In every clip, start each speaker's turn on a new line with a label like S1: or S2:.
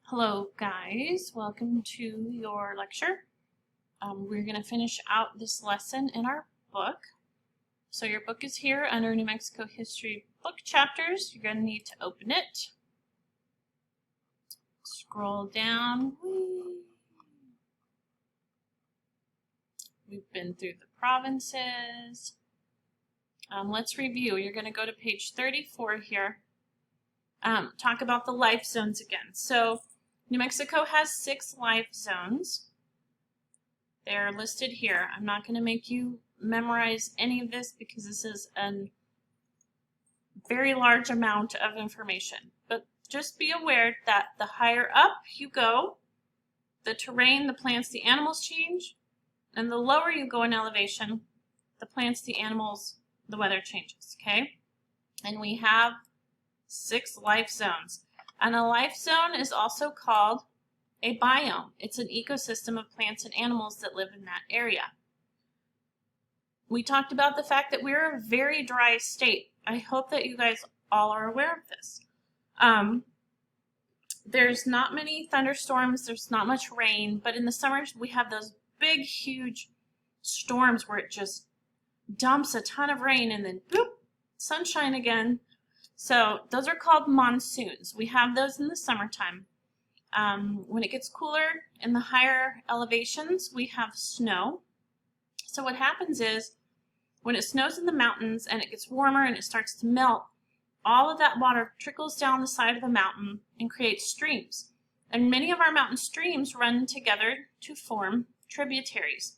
S1: Hello guys, welcome to your lecture. We're going to finish out this lesson in our book. So your book is here under New Mexico History book chapters. You're going to need to open it. Scroll down. We've been through the provinces. Let's review. You're going to go to page 34 here. Talk about the life zones again. So New Mexico has 6 life zones. They're listed here. I'm not going to make you memorize any of this because this is a very large amount of information. But just be aware that the higher up you go, the terrain, the plants, the animals change, and the lower you go in elevation, the plants, the animals, the weather changes, okay? And we have 6 life zones. And a life zone is also called a biome. It's an ecosystem of plants and animals that live in that area. We talked about the fact that we're a very dry state. I hope that you guys all are aware of this. There's not many thunderstorms, there's not much rain, but in the summers we have those big, huge storms where it just dumps a ton of rain and then boop, sunshine again. So those are called monsoons. We have those in the summertime. When it gets cooler in the higher elevations, we have snow. So what happens is when it snows in the mountains and it gets warmer and it starts to melt, all of that water trickles down the side of the mountain and creates streams. And many of our mountain streams run together to form tributaries.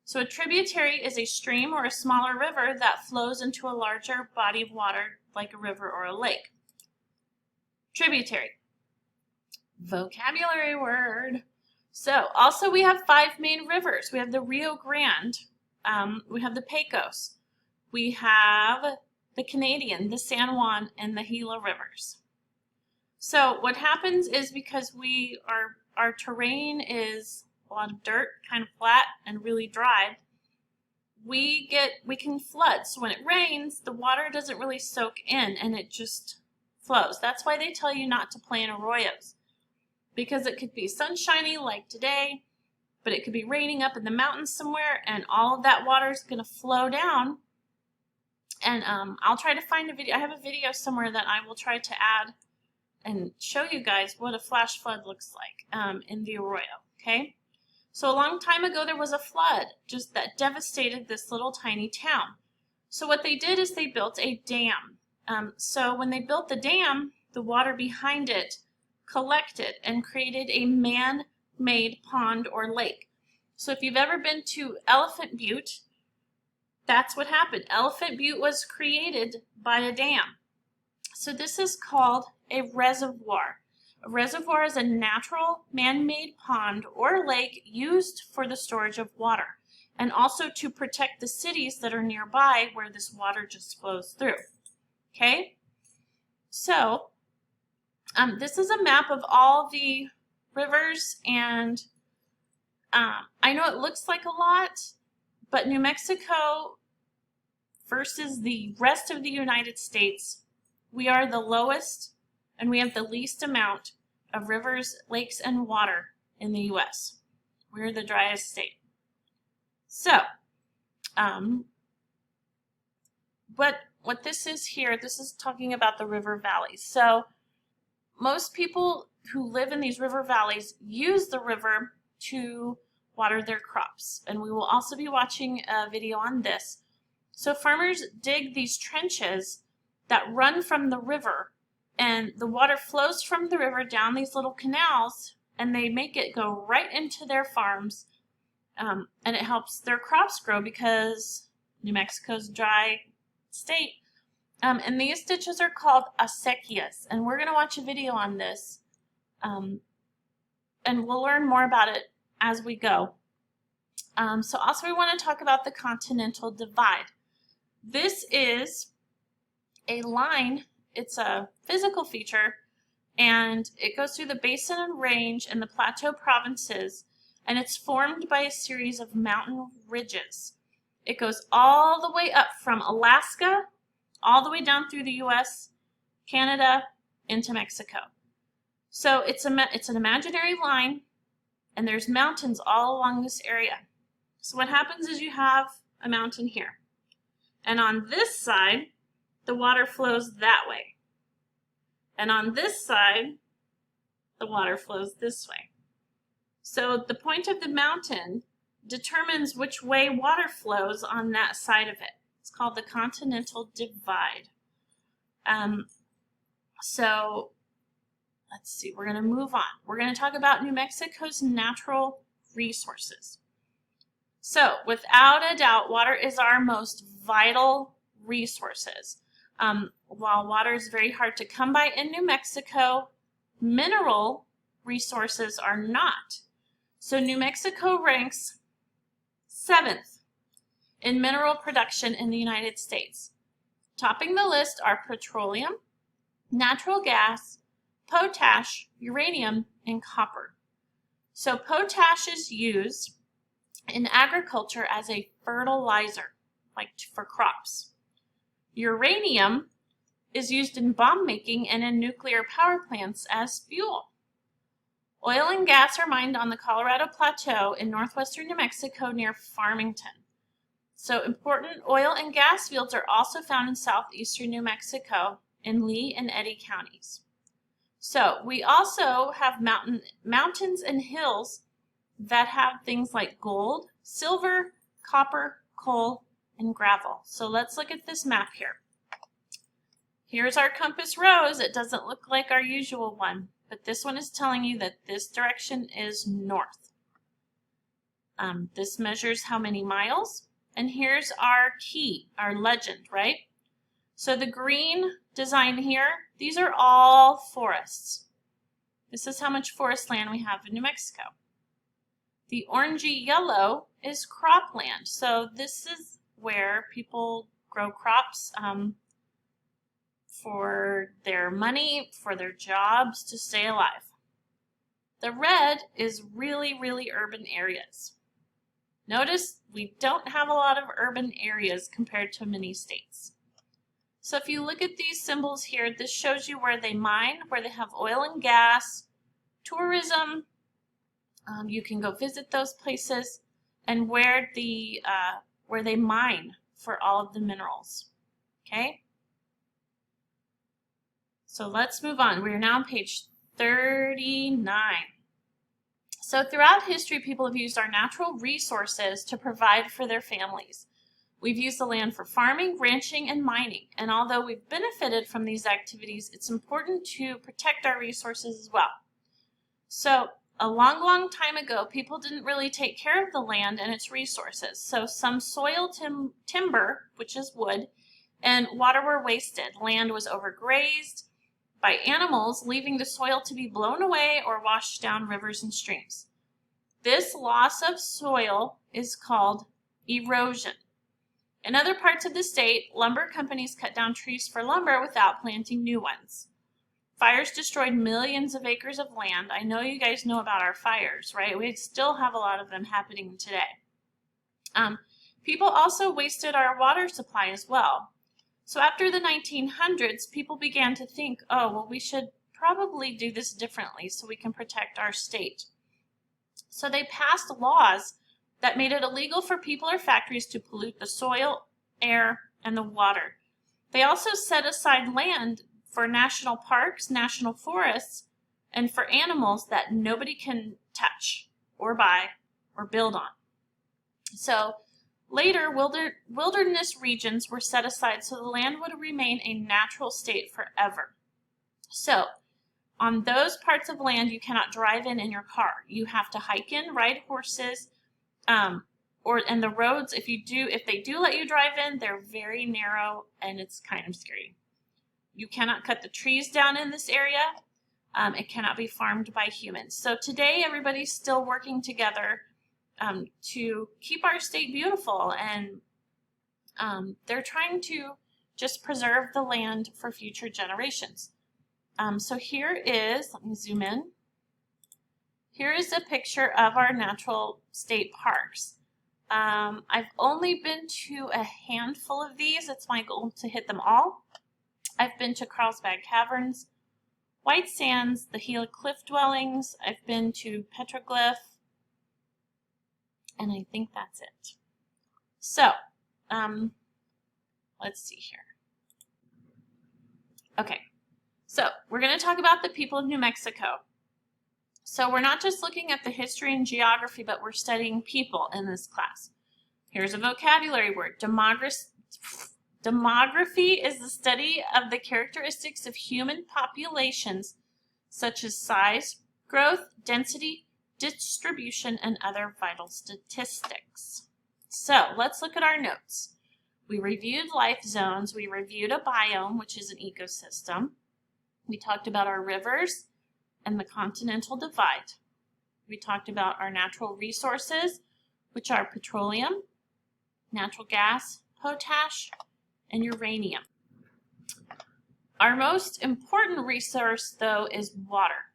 S1: So a tributary is a stream or a smaller river that flows into a larger body of water like a river or a lake. Tributary. Vocabulary word. So also we have 5 main rivers. We have the Rio Grande, we have the Pecos, we have the Canadian, the San Juan, and the Gila rivers. So what happens is because our terrain is a lot of dirt, kind of flat and really dry, we can flood. So when it rains, the water doesn't really soak in and it just flows. That's why they tell you not to play in arroyos, because it could be sunshiny like today, but it could be raining up in the mountains somewhere and all of that water is going to flow down. And I'll try to find a video. I have a video somewhere that I will try to add and show you guys what a flash flood looks like in the arroyo, okay? So a long time ago there was a flood just that devastated this little tiny town. So what they did is they built a dam. So when they built the dam, the water behind it collected and created a man-made pond or lake. So if you've ever been to Elephant Butte, that's what happened. Elephant Butte was created by a dam. So this is called a reservoir. A reservoir is a natural man-made pond or lake used for the storage of water and also to protect the cities that are nearby where this water just flows through. Okay? So this is a map of all the rivers, and I know it looks like a lot, but New Mexico versus the rest of the United States, we are the lowest and we have the least amount of rivers, lakes, and water in the U.S. We're the driest state. So, what this is here, this is talking about the river valleys. So, most people who live in these river valleys use the river to water their crops. And we will also be watching a video on this. So farmers dig these trenches that run from the river, and the water flows from the river down these little canals, and they make it go right into their farms, and it helps their crops grow because New Mexico's a dry state. And these ditches are called acequias, and we're going to watch a video on this, and we'll learn more about it as we go. So also we want to talk about the Continental Divide. This is a line, it's a physical feature, and it goes through the Basin and Range and the Plateau provinces, and it's formed by a series of mountain ridges. It goes all the way up from Alaska, all the way down through the U.S., Canada, into Mexico. So it's an imaginary line, and there's mountains all along this area. So what happens is you have a mountain here. And on this side, the water flows that way. And on this side, the water flows this way. So the point of the mountain determines which way water flows on that side of it. It's called the Continental Divide. So let's see, we're going to move on. We're going to talk about New Mexico's natural resources. So without a doubt, water is our most vital resources. While water is very hard to come by in New Mexico, mineral resources are not. So New Mexico ranks 7th in mineral production in the United States. Topping the list are petroleum, natural gas, potash, uranium, and copper. So potash is used in agriculture as a fertilizer, like for crops. Uranium is used in bomb making and in nuclear power plants as fuel. Oil and gas are mined on the Colorado Plateau in northwestern New Mexico near Farmington. So important oil and gas fields are also found in southeastern New Mexico in Lee and Eddy counties. So we also have mountains and hills that have things like gold, silver, copper, coal, and gravel. So let's look at this map here. Here's our compass rose. It doesn't look like our usual one, but this one is telling you that this direction is north. This measures how many miles, and here's our key, our legend, right? So the green design here, these are all forests. This is how much forest land we have in New Mexico. The orangey yellow is cropland. So this is where people grow crops for their money, for their jobs, to stay alive. The red is really, really urban areas. Notice we don't have a lot of urban areas compared to many states. So if you look at these symbols here, this shows you where they mine, where they have oil and gas, tourism. You can go visit those places, and where they mine for all of the minerals. Okay? So let's move on. We are now on page 39. So throughout history, people have used our natural resources to provide for their families. We've used the land for farming, ranching, and mining. And although we've benefited from these activities, it's important to protect our resources as well. So a long, long time ago, people didn't really take care of the land and its resources. So some soil timber, which is wood, and water were wasted. Land was overgrazed by animals, leaving the soil to be blown away or washed down rivers and streams. This loss of soil is called erosion. In other parts of the state, lumber companies cut down trees for lumber without planting new ones. Fires destroyed millions of acres of land. I know you guys know about our fires, right? We still have a lot of them happening today. People also wasted our water supply as well. So after the 1900s, people began to think, oh, well, we should probably do this differently so we can protect our state. So they passed laws that made it illegal for people or factories to pollute the soil, air, and the water. They also set aside land for national parks, national forests, and for animals that nobody can touch or buy or build on. So later, wilderness regions were set aside so the land would remain a natural state forever. So on those parts of land, you cannot drive in your car. You have to hike in, ride horses, and the roads, if they do let you drive in, they're very narrow and it's kind of scary. You cannot cut the trees down in this area. It cannot be farmed by humans. So today, everybody's still working together to keep our state beautiful, and they're trying to just preserve the land for future generations. So here is, let me zoom in. Here is a picture of our natural state parks. I've only been to a handful of these. It's my goal to hit them all. I've been to Carlsbad Caverns, White Sands, the Gila Cliff Dwellings. I've been to Petroglyph, and I think that's it. So, let's see here. Okay, so we're going to talk about the people of New Mexico. So we're not just looking at the history and geography, but we're studying people in this class. Here's a vocabulary word. Demography is the study of the characteristics of human populations, such as size, growth, density, distribution, and other vital statistics. So let's look at our notes. We reviewed life zones. We reviewed a biome, which is an ecosystem. We talked about our rivers and the continental divide. We talked about our natural resources, which are petroleum, natural gas, potash, and uranium. Our most important resource, though, is water.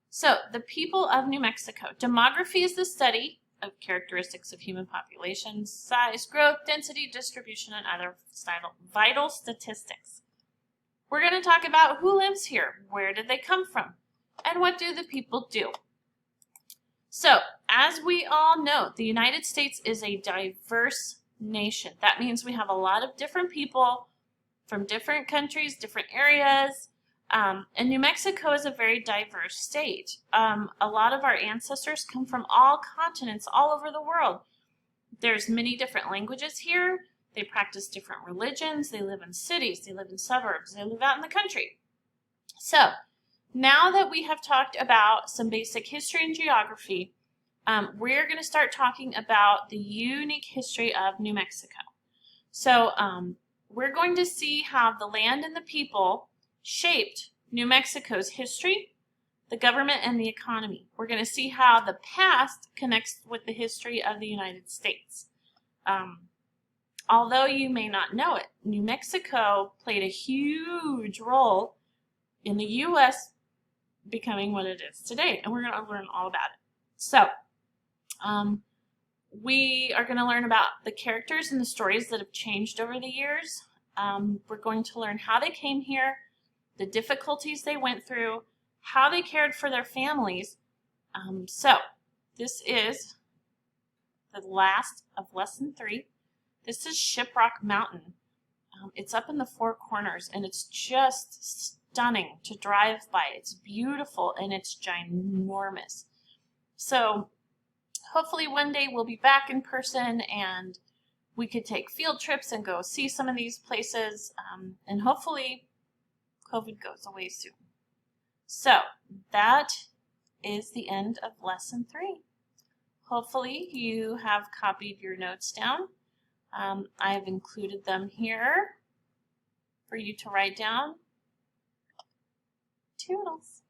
S1: So, the people of New Mexico. Demography is the study of characteristics of human populations, size, growth, density, distribution, and other vital statistics. We're going to talk about who lives here, where did they come from, and what do the people do. So, as we all know, the United States is a diverse nation. That means we have a lot of different people from different countries, different areas, and New Mexico is a very diverse state. A lot of our ancestors come from all continents, all over the world. There's many different languages here. They practice different religions. They live in cities. They live in suburbs. They live out in the country. So, now that we have talked about some basic history and geography, we're going to start talking about the unique history of New Mexico. So we're going to see how the land and the people shaped New Mexico's history, the government, and the economy. We're going to see how the past connects with the history of the United States. Although you may not know it, New Mexico played a huge role in the U.S. becoming what it is today, and we're going to learn all about it. So, we are going to learn about the characters and the stories that have changed over the years. We're going to learn how they came here, the difficulties they went through, how they cared for their families. So, this is the last of Lesson 3. This is Shiprock Mountain. It's up in the Four Corners, and it's just stunning to drive by. It's beautiful, and it's ginormous. So, hopefully one day we'll be back in person and we could take field trips and go see some of these places, and hopefully COVID goes away soon. So that is the end of Lesson 3. Hopefully you have copied your notes down. I've included them here for you to write down. Toodles.